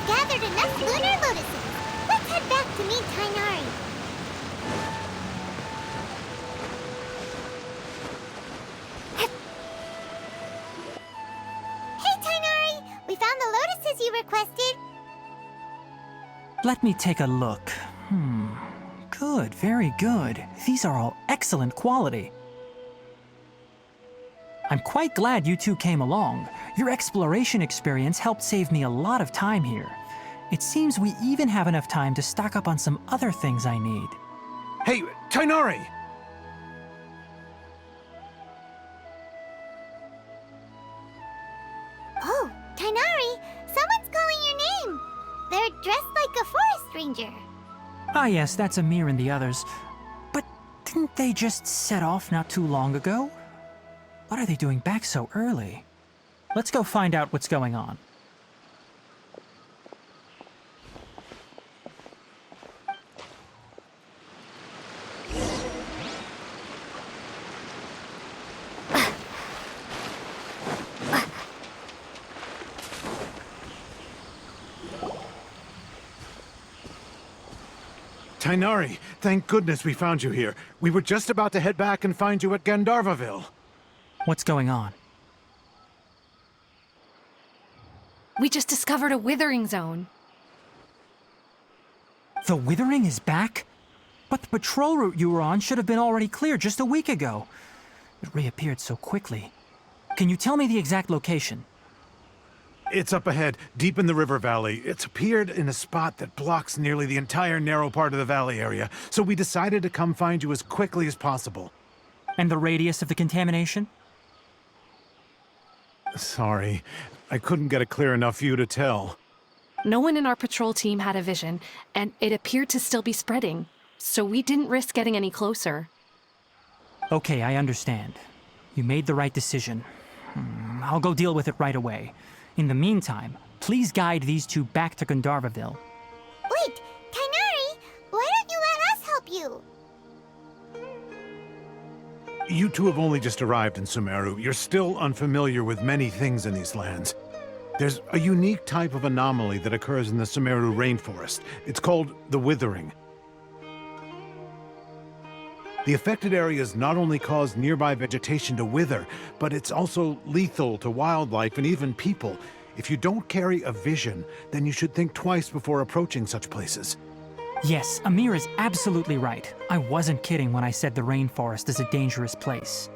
I've gathered enough lunar lotuses. Let's head back to meet Tainari. Hey, Tainari! We found the lotuses you requested. Let me take a look. Good, very good. These are all excellent quality. I'm quite glad you two came along. Your exploration experience helped save me a lot of time here. It seems we even have enough time to stock up on some other things I need. Hey, Tainari! Oh, Tainari! Someone's calling your name! They're dressed like a forest ranger. Ah yes, that's Amir and the others. But didn't they just set off not too long ago? What are they doing back so early? Let's go find out what's going on. Tainari, thank goodness we found you here. We were just about to head back and find you at Gandharvaville. What's going on? We just discovered a withering zone. The Withering is back? But the patrol route you were on should have been already clear just a week ago. It reappeared so quickly. Can you tell me the exact location? It's up ahead, deep in the river valley. It's appeared in a spot that blocks nearly the entire narrow part of the valley area, so we decided to come find you as quickly as possible. And the radius of the contamination? Sorry, I couldn't get a clear enough view to tell. No one in our patrol team had a vision, and it appeared to still be spreading, so we didn't risk getting any closer. Okay, I understand. You made the right decision. I'll go deal with it right away. In the meantime, please guide these two back to Gandharvaville. Wait, Tainari! Why don't you let us help you? You two have only just arrived in Sumeru. You're still unfamiliar with many things in these lands. There's a unique type of anomaly that occurs in the Sumeru rainforest. It's called the Withering. The affected areas not only cause nearby vegetation to wither, but it's also lethal to wildlife and even people. If you don't carry a vision, then you should think twice before approaching such places. Yes, Amir is absolutely right. I wasn't kidding when I said the rainforest is a dangerous place.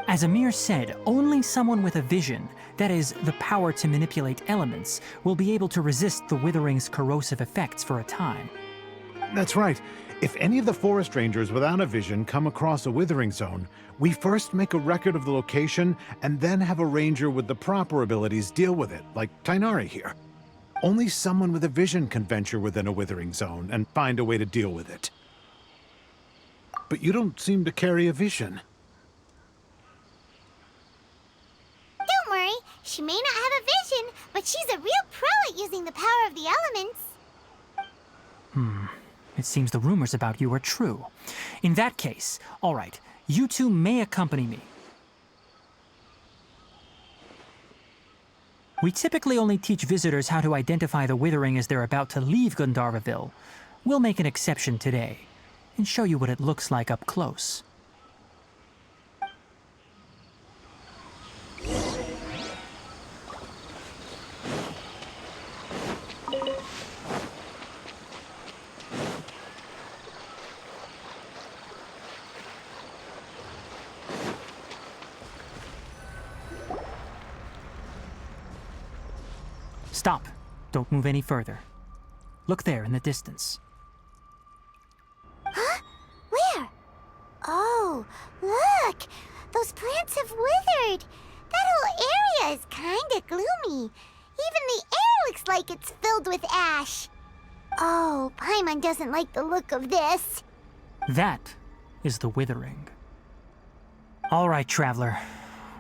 As Amir said, only someone with a vision, that is, the power to manipulate elements, will be able to resist the Withering's corrosive effects for a time. That's right. If any of the forest rangers without a vision come across a withering zone, we first make a record of the location and then have a ranger with the proper abilities deal with it, like Tainari here. Only someone with a vision can venture within a withering zone and find a way to deal with it. But you don't seem to carry a vision. Don't worry, she may not have a vision, but she's a real pro at using the power of the elements. It seems the rumors about you are true. In that case, all right, you two may accompany me. We typically only teach visitors how to identify the Withering as they're about to leave Gandharvaville. We'll make an exception today and show you what it looks like up close. Stop. Don't move any further. Look there in the distance. Huh? Where? Oh, look! Those plants have withered! That whole area is kinda gloomy. Even the air looks like it's filled with ash. Oh, Paimon doesn't like the look of this. That is the Withering. All right, traveler.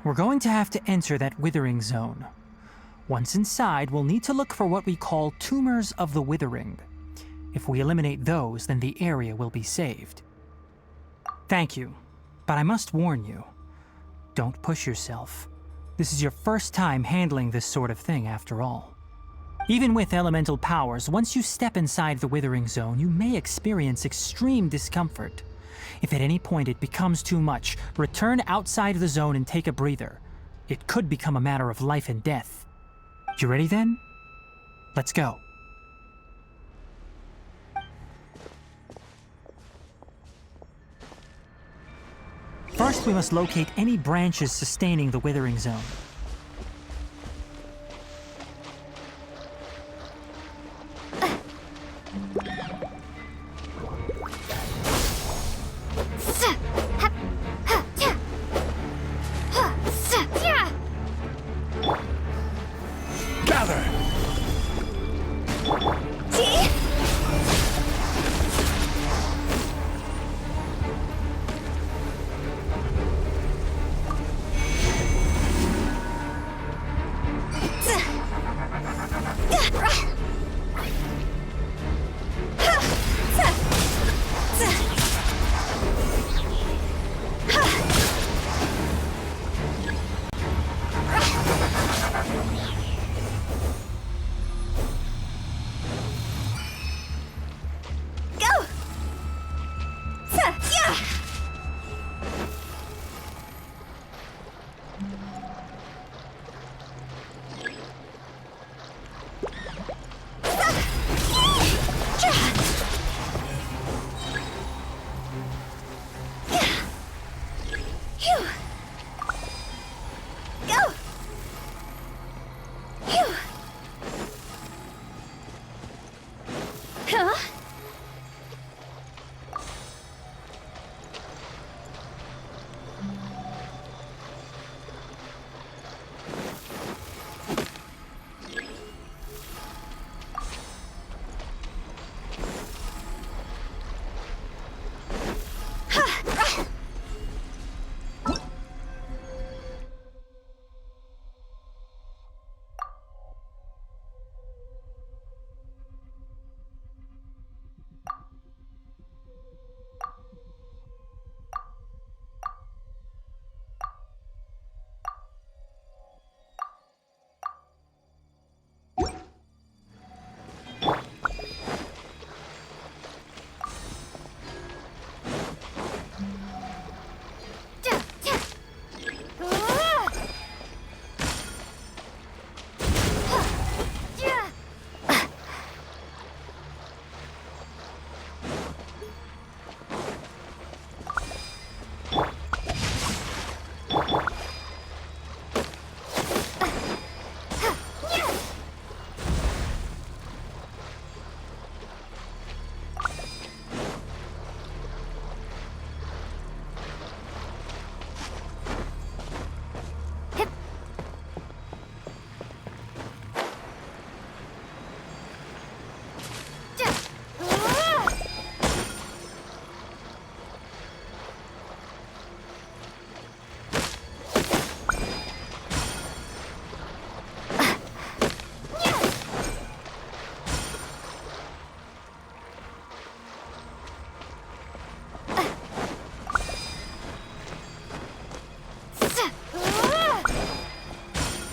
We're going to have to enter that Withering zone. Once inside, we'll need to look for what we call tumors of the Withering. If we eliminate those, then the area will be saved. Thank you, but I must warn you. Don't push yourself. This is your first time handling this sort of thing, after all. Even with elemental powers, once you step inside the withering zone, you may experience extreme discomfort. If at any point it becomes too much, return outside the zone and take a breather. It could become a matter of life and death. You ready then? Let's go. First, we must locate any branches sustaining the withering zone. Gather!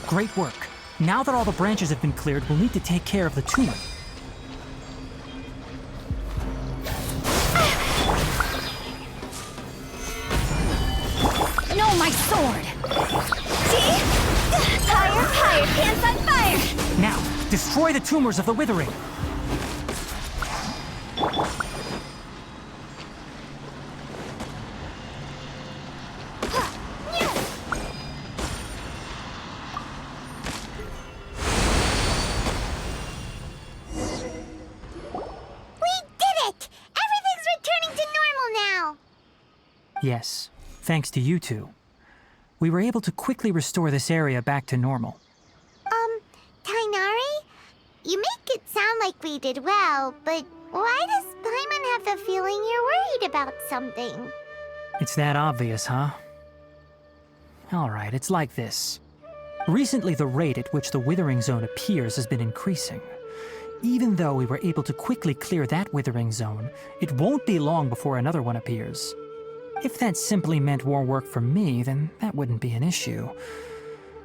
Great work. Now that all the branches have been cleared, we'll need to take care of the tumor. No, my sword! See? Higher, higher, pants on fire! Now, destroy the tumors of the withering. Yes, thanks to you two. We were able to quickly restore this area back to normal. Tainari? You make it sound like we did well, but why does Paimon have the feeling you're worried about something? It's that obvious, huh? Alright, it's like this. Recently, the rate at which the withering zone appears has been increasing. Even though we were able to quickly clear that withering zone, it won't be long before another one appears. If that simply meant more work for me, then that wouldn't be an issue.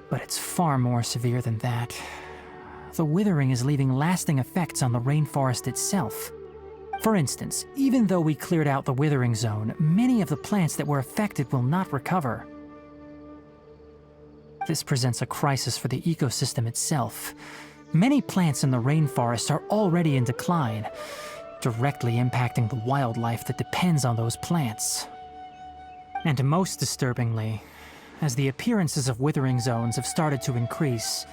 But it's far more severe than that. the withering is leaving lasting effects on the rainforest itself. For instance, even though we cleared out the withering zone, many of the plants that were affected will not recover. This presents a crisis for the ecosystem itself. Many plants in the rainforest are already in decline, directly impacting the wildlife that depends on those plants. And most disturbingly, as the appearances of withering zones have started to increase,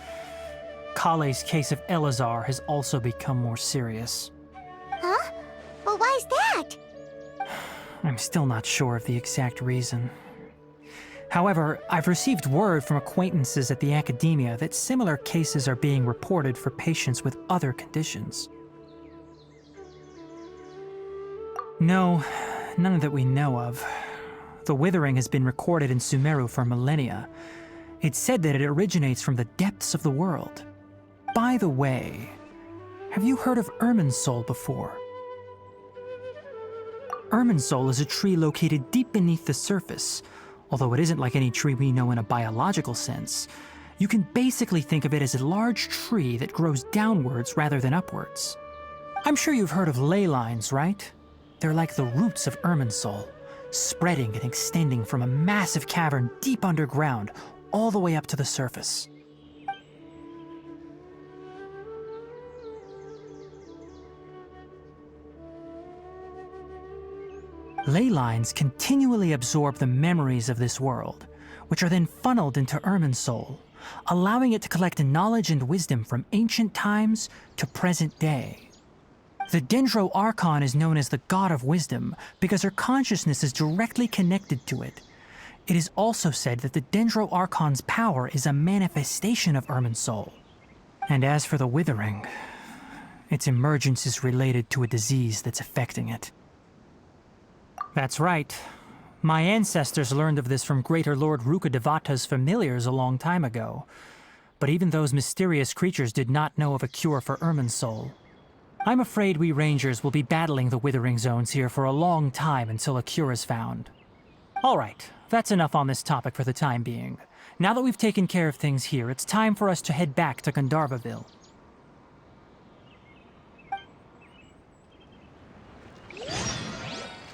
Kale's case of Elazar has also become more serious. Huh? Well, why's that? I'm still not sure of the exact reason. However, I've received word from acquaintances at the academia that similar cases are being reported for patients with other conditions. No, none that we know of. The withering has been recorded in Sumeru for millennia. It's said that it originates from the depths of the world. By the way, have you heard of Irminsul before? Irminsul is a tree located deep beneath the surface. Although it isn't like any tree we know in a biological sense, you can basically think of it as a large tree that grows downwards rather than upwards. I'm sure you've heard of ley lines, right? They're like the roots of Irminsul, spreading and extending from a massive cavern deep underground all the way up to the surface. Ley lines continually absorb the memories of this world, which are then funneled into Irminsul, allowing it to collect knowledge and wisdom from ancient times to present day. The Dendro Archon is known as the God of Wisdom because her consciousness is directly connected to it. It is also said that the Dendro Archon's power is a manifestation of Irminsul. And as for the Withering, its emergence is related to a disease that's affecting it. That's right. My ancestors learned of this from Greater Lord Rukkhadevata's familiars a long time ago. But even those mysterious creatures did not know of a cure for Irminsul. I'm afraid we Rangers will be battling the Withering Zones here for a long time until a cure is found. Alright, that's enough on this topic for the time being. Now that we've taken care of things here, it's time for us to head back to Gandharvaville.